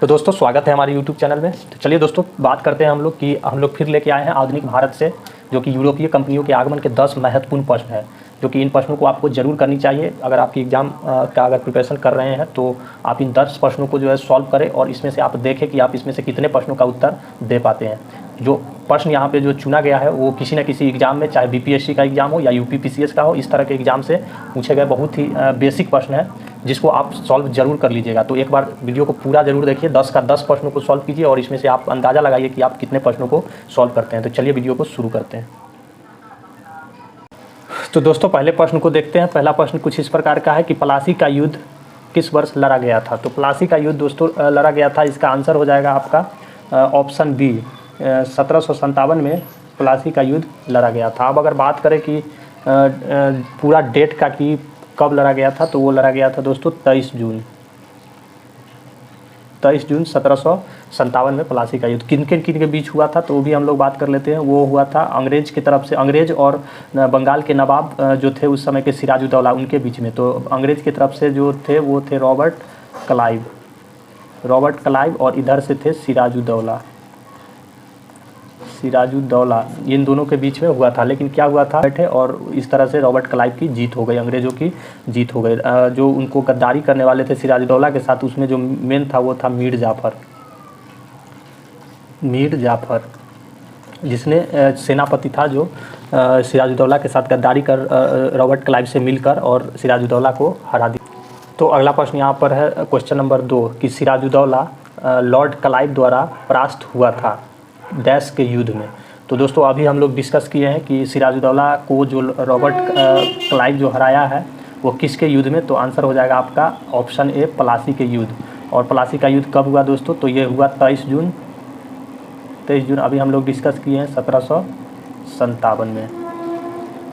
तो दोस्तों स्वागत है हमारे YouTube चैनल में। तो चलिए दोस्तों बात करते हैं हम लोग फिर लेके आए हैं आधुनिक भारत से, जो कि यूरोपीय कंपनियों के आगमन के 10 महत्वपूर्ण प्रश्न हैं, जो कि इन प्रश्नों को आपको जरूर करनी चाहिए। अगर आपकी एग्जाम का अगर प्रिपरेशन कर रहे हैं तो आप इन 10 प्रश्नों को जो है सॉल्व करें और इसमें से आप देखें कि आप इसमें से कितने प्रश्नों का उत्तर दे पाते हैं। जो प्रश्न यहाँ पे जो चुना गया है वो किसी न किसी एग्जाम में, चाहे बीपीएससी का एग्जाम हो या यूपीपीसीएस का हो, इस तरह के एग्जाम से पूछे गए बहुत ही बेसिक प्रश्न है, जिसको आप सॉल्व जरूर कर लीजिएगा। तो एक बार वीडियो को पूरा जरूर देखिए, 10 का 10 प्रश्नों को सॉल्व कीजिए और इसमें से आप अंदाज़ा लगाइए कि आप कितने प्रश्नों को सॉल्व करते हैं। तो चलिए वीडियो को शुरू करते हैं। तो दोस्तों पहले प्रश्न को देखते हैं। पहला प्रश्न कुछ इस प्रकार का है कि प्लासी का युद्ध किस वर्ष लड़ा गया था। तो प्लासी का युद्ध दोस्तों लड़ा गया था, इसका आंसर हो जाएगा आपका ऑप्शन बी, 1757 में प्लासी का युद्ध लड़ा गया था। अब अगर बात करें कि पूरा डेट का कि कब लड़ा गया था, तो वो लड़ा गया था दोस्तों 23 जून 1757 में प्लासी का युद्ध। किन के बीच हुआ था तो वो भी हम लोग बात कर लेते हैं। वो हुआ था अंग्रेज की तरफ से, अंग्रेज और बंगाल के नवाब जो थे उस समय के सिराजुद्दौला, उनके बीच में। तो अंग्रेज की तरफ से जो थे वो थे रॉबर्ट क्लाइव और इधर से थे सिराजुद्दौला, इन दोनों के बीच में हुआ था। लेकिन क्या हुआ था, बैठे और इस तरह से रॉबर्ट क्लाइव की जीत हो गई, अंग्रेज़ों की जीत हो गई। जो उनको गद्दारी करने वाले थे सिराजुद्दौला के साथ, उसमें जो मेन था वो था मीर जाफ़र, जिसने सेनापति था जो सिराजुद्दौला के साथ गद्दारी कर रॉबर्ट क्लाइव से मिलकर और सिराजुद्दौला को हरा दिया। तो अगला प्रश्न यहाँ पर है क्वेश्चन नंबर 2 कि सिराजुद्दौला लॉर्ड क्लाइव द्वारा परास्त हुआ था डैश के युद्ध में। तो दोस्तों अभी हम लोग डिस्कस किए हैं कि सिराजुद्दौला को जो रॉबर्ट क्लाइव जो हराया है वो किसके युद्ध में। तो आंसर हो जाएगा आपका ऑप्शन ए, प्लासी के युद्ध। और प्लासी का युद्ध कब हुआ दोस्तों, तो ये हुआ 23 जून अभी हम लोग डिस्कस किए हैं 1757 में।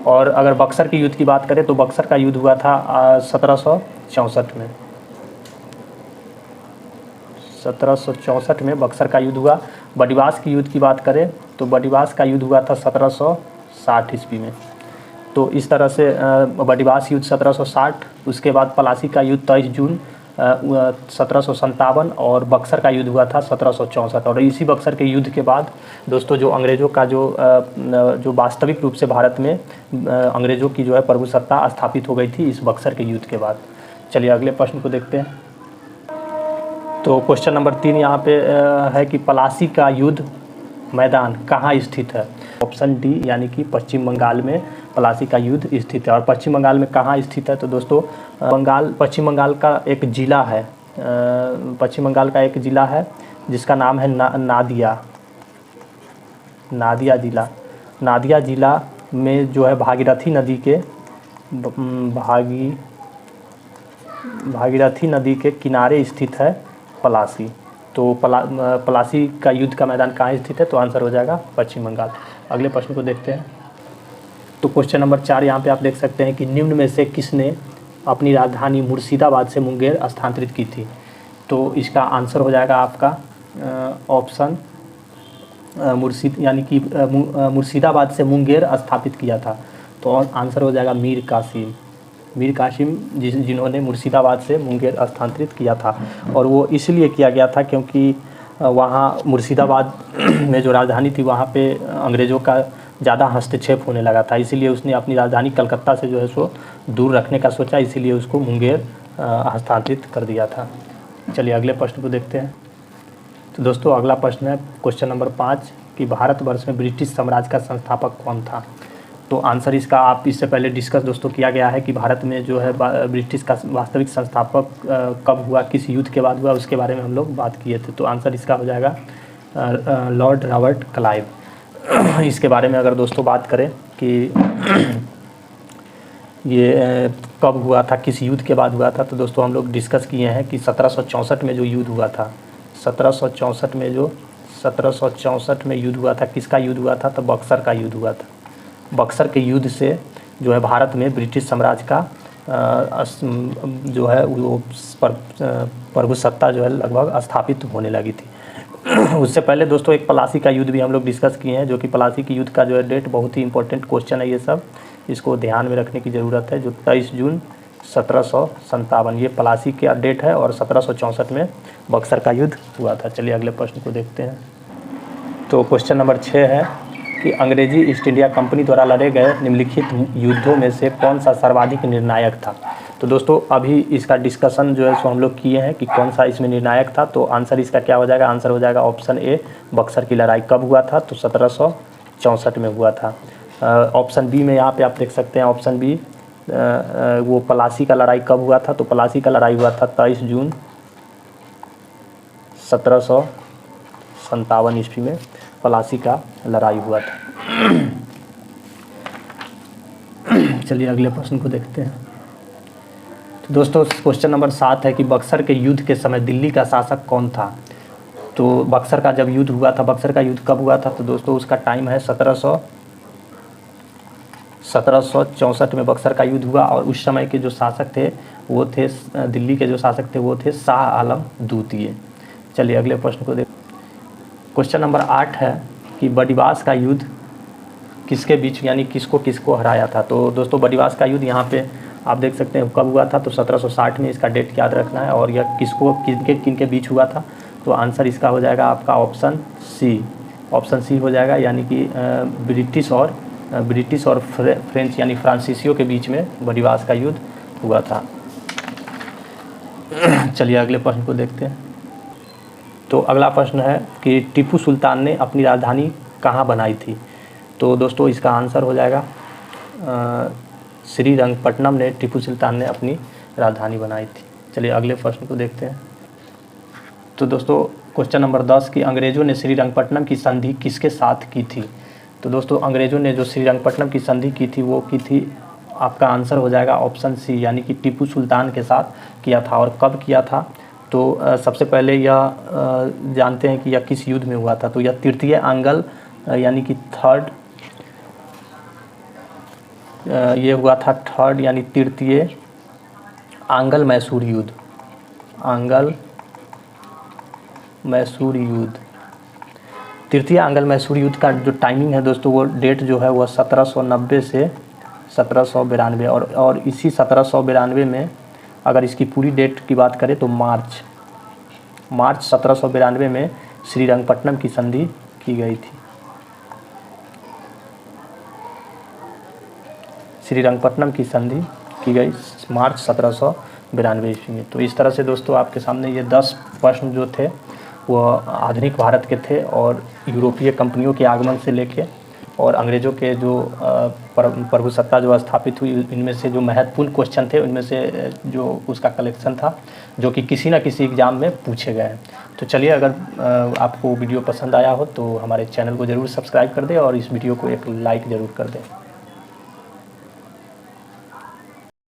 और अगर बक्सर के युद्ध की बात करें तो बक्सर का युद्ध हुआ था 1764 में। 1764 में बक्सर का युद्ध हुआ। बडिवास की युद्ध की बात करें तो बडिवास का युद्ध हुआ था 1760 ईस्वी में। तो इस तरह से बडिवास युद्ध 1760, उसके बाद प्लासी का युद्ध 23 जून 1757 और बक्सर का युद्ध हुआ था 1764। और इसी बक्सर के युद्ध के बाद दोस्तों जो अंग्रेज़ों का जो वास्तविक रूप से भारत में अंग्रेज़ों की जो है प्रभुसत्ता स्थापित हो गई थी इस बक्सर के युद्ध के बाद। चलिए अगले प्रश्न को देखते हैं। तो क्वेश्चन नंबर 3 यहाँ पे है कि प्लासी का युद्ध मैदान कहाँ स्थित है। ऑप्शन डी यानी कि पश्चिम बंगाल में प्लासी का युद्ध स्थित है। और पश्चिम बंगाल में कहाँ स्थित है, तो दोस्तों पश्चिम बंगाल का एक ज़िला है, जिसका नाम है नादिया ज़िला में जो है भागीरथी नदी के किनारे स्थित है प्लासी। तो प्लासी का युद्ध का मैदान कहाँ स्थित है, तो आंसर हो जाएगा पश्चिम बंगाल। अगले प्रश्न को देखते हैं। तो क्वेश्चन नंबर 4 यहाँ पे आप देख सकते हैं कि निम्न में से किसने अपनी राजधानी मुर्शिदाबाद से मुंगेर स्थानांतरित की थी। तो इसका आंसर हो जाएगा आपका ऑप्शन मुर्शिदाबाद से मुंगेर स्थापित किया था। तो आंसर हो जाएगा मीर कासिम, जिन्होंने मुर्शिदाबाद से मुंगेर स्थानांतरित किया था। और वो इसलिए किया गया था क्योंकि वहाँ मुर्शिदाबाद में जो राजधानी थी वहाँ पे अंग्रेज़ों का ज़्यादा हस्तक्षेप होने लगा था, इसीलिए उसने अपनी राजधानी कलकत्ता से जो है सो दूर रखने का सोचा, इसीलिए उसको मुंगेर हस्तांतरित कर दिया था। चलिए अगले प्रश्न को देखते हैं। तो दोस्तों अगला प्रश्न है क्वेश्चन नंबर 5 कि भारतवर्ष में ब्रिटिश साम्राज्य का संस्थापक कौन था। तो आंसर इसका आप इससे पहले डिस्कस दोस्तों किया गया है कि भारत में जो है ब्रिटिश का वास्तविक संस्थापक कब हुआ, किस युद्ध के बाद हुआ, उसके बारे में हम लोग बात किए थे। तो आंसर इसका हो जाएगा लॉर्ड रॉबर्ट क्लाइव। इसके बारे में अगर दोस्तों बात करें कि ये कब हुआ था, किस युद्ध के बाद हुआ था, तो दोस्तों हम लोग डिस्कस किए हैं कि 1764 में जो युद्ध हुआ था, 1764 में युद्ध हुआ था, किसका युद्ध हुआ था, तो बक्सर का युद्ध हुआ था। बक्सर के युद्ध से जो है भारत में ब्रिटिश साम्राज्य का जो है वो प्रभुसत्ता जो है लगभग स्थापित होने लगी थी। उससे पहले दोस्तों एक प्लासी का युद्ध भी हम लोग डिस्कस किए हैं, जो कि प्लासी की युद्ध का जो है डेट बहुत ही इंपॉर्टेंट क्वेश्चन है, ये सब इसको ध्यान में रखने की ज़रूरत है। जो 23 जून 1757 ये प्लासी का डेट है और 1764 में बक्सर का युद्ध हुआ था। चलिए अगले प्रश्न को देखते हैं। तो क्वेश्चन नंबर 6 है कि अंग्रेजी ईस्ट इंडिया कंपनी द्वारा लड़े गए निम्नलिखित युद्धों में से कौन सा सर्वाधिक निर्णायक था। तो दोस्तों अभी इसका डिस्कशन जो है सो हम लोग किए हैं कि कौन सा इसमें निर्णायक था। तो आंसर इसका क्या हो जाएगा, आंसर हो जाएगा ऑप्शन ए, बक्सर की लड़ाई कब हुआ था, तो 1764 में हुआ था। ऑप्शन बी में यहाँ पे आप देख सकते हैं, ऑप्शन बी वो प्लासी का लड़ाई कब हुआ था, तो प्लासी का लड़ाई हुआ था 23 जून 1757 ईस्वी में प्लासी का लड़ाई हुआ था। चलिए अगले प्रश्न को देखते हैं। तो दोस्तों क्वेश्चन नंबर 7 है कि बक्सर के युद्ध के समय दिल्ली का शासक कौन था। तो बक्सर का जब युद्ध हुआ था, बक्सर का युद्ध कब हुआ था, तो दोस्तों उसका टाइम है 1764 में बक्सर का युद्ध हुआ और उस समय के जो शासक थे वो थे, दिल्ली के जो शासक थे वो थे शाह आलम द्वितीय। चलिए अगले प्रश्न को देख। क्वेश्चन नंबर 8 है कि बडिवास का युद्ध किसके बीच यानी किसको हराया था। तो दोस्तों बडिवास का युद्ध यहाँ पे आप देख सकते हैं कब हुआ था, तो 1760 में, इसका डेट याद रखना है। और यह किनके बीच हुआ था, तो आंसर इसका हो जाएगा आपका ऑप्शन सी हो जाएगा, यानी कि ब्रिटिश और फ्रेंच यानी फ्रांसीसियों के बीच में बडिवास का युद्ध हुआ था। चलिए अगले प्रश्न को देखते हैं। तो अगला प्रश्न है कि टीपू सुल्तान ने अपनी राजधानी कहाँ बनाई थी। तो दोस्तों इसका आंसर हो जाएगा श्रीरंगपट्टनम ने टीपू सुल्तान ने अपनी राजधानी बनाई थी। चलिए अगले प्रश्न को देखते हैं। तो दोस्तों क्वेश्चन नंबर 10 कि अंग्रेज़ों ने श्रीरंगपट्टनम की संधि किसके साथ की थी। तो दोस्तों अंग्रेज़ों ने जो श्रीरंगपट्टनम की संधि की थी वो की थी, आपका आंसर हो जाएगा ऑप्शन सी, यानी कि टीपू सुल्तान के साथ किया था। और कब किया था, तो सबसे पहले यह जानते हैं कि यह किस युद्ध में हुआ था। तो यह तृतीय आंगल यानी कि ये हुआ था थर्ड यानी तृतीय आंगल मैसूर युद्ध। तृतीय आंगल मैसूर युद्ध का जो टाइमिंग है दोस्तों, वो डेट जो है वह 1790 से 1792 और इसी 1792 में अगर इसकी पूरी डेट की बात करें तो मार्च 1792 में श्रीरंगपट्टनम की संधि की गई थी। श्रीरंगपट्टनम की संधि की गई मार्च 1792 ईस्वी में। तो इस तरह से दोस्तों आपके सामने ये 10 प्रश्न जो थे वह आधुनिक भारत के थे और यूरोपीय कंपनियों के आगमन से लेके और अंग्रेज़ों के जो प्रभुसत्ता जो स्थापित हुई, इनमें से जो महत्वपूर्ण क्वेश्चन थे उनमें से जो उसका कलेक्शन था जो कि किसी न किसी एग्ज़ाम में पूछे गए हैं। तो चलिए अगर आपको वीडियो पसंद आया हो तो हमारे चैनल को ज़रूर सब्सक्राइब कर दें और इस वीडियो को एक लाइक ज़रूर कर दें।